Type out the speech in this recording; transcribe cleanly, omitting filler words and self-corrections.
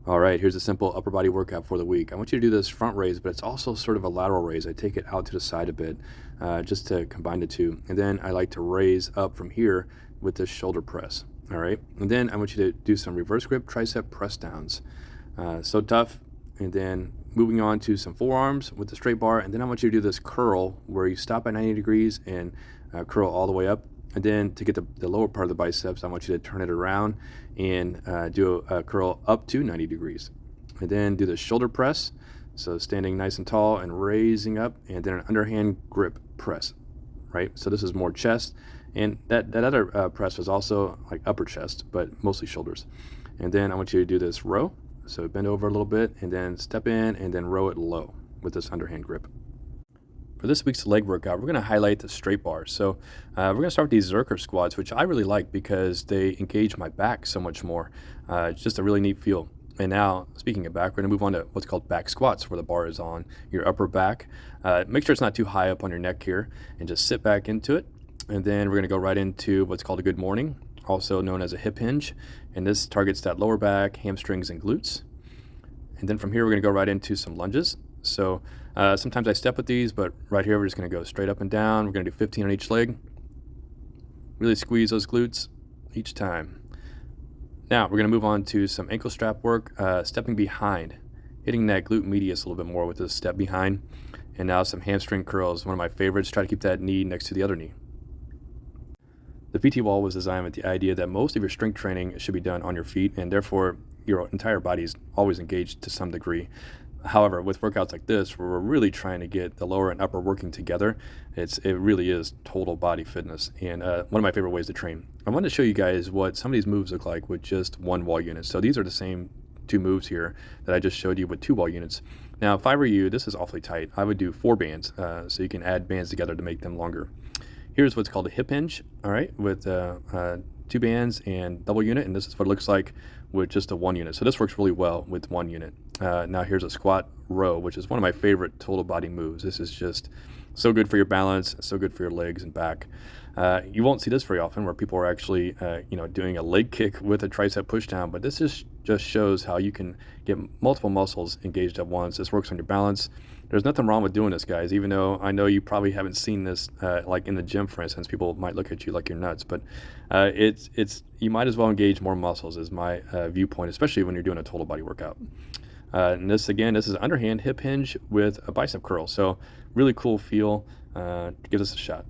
All right, here's a simple upper body workout for the week. I want you to do this front raise, but it's also sort of a lateral raise. I take it out to the side a bit just to combine the two. And then I like to raise up from here with this shoulder press. All right. And then I want you to do some reverse grip tricep press downs. So tough. And then moving on to some forearms with the straight bar. And then I want you to do this curl where you stop at 90 degrees and curl all the way up. And then to get the lower part of the biceps, I want you to turn it around and do a curl up to 90 degrees. And then do the shoulder press. So standing nice and tall and raising up, and then an underhand grip press, right? So this is more chest. And that other press was also like upper chest, but mostly shoulders. And then I want you to do this row. So bend over a little bit and then step in and then row it low with this underhand grip. For this week's leg workout, we're going to highlight the straight bars. So we're going to start with these Zerker squats, which I really like because they engage my back so much more. It's just a really neat feel. And now, speaking of back, we're going to move on to what's called back squats, where the bar is on your upper back. Make sure it's not too high up on your neck here, and just sit back into it. And then we're going to go right into what's called a good morning, also known as a hip hinge. And this targets that lower back, hamstrings, and glutes. And then from here, we're going to go right into some lunges. So sometimes I step with these, but right here, we're just going to go straight up and down. We're going to do 15 on each leg. Really squeeze those glutes each time. Now we're going to move on to some ankle strap work, stepping behind, hitting that glute medius a little bit more with this step behind. And now some hamstring curls, one of my favorites. Try to keep that knee next to the other knee. The PTwall was designed with the idea that most of your strength training should be done on your feet, and therefore your entire body is always engaged to some degree. However, with workouts like this, where we're really trying to get the lower and upper working together, it really is total body fitness, and one of my favorite ways to train. I wanted to show you guys what some of these moves look like with just one wall unit. So these are the same two moves here that I just showed you with two wall units. Now, if I were you, this is awfully tight. I would do 4 bands, so you can add bands together to make them longer. Here's what's called a hip hinge, all right, with 2 bands and double unit, and this is what it looks like with just a 1 unit. So this works really well with 1 unit. Now here's a squat row, which is one of my favorite total body moves. This is just so good for your balance, so good for your legs and back. You won't see this very often, where people are actually doing a leg kick with a tricep push down, but this just shows how you can get multiple muscles engaged at once. This works on your balance. There's nothing wrong with doing this, guys, even though I know you probably haven't seen this like in the gym, for instance. People might look at you like you're nuts, but you might as well engage more muscles is my viewpoint, especially when you're doing a total body workout. And this is an underhand hip hinge with a bicep curl. So really cool feel. Give this a shot.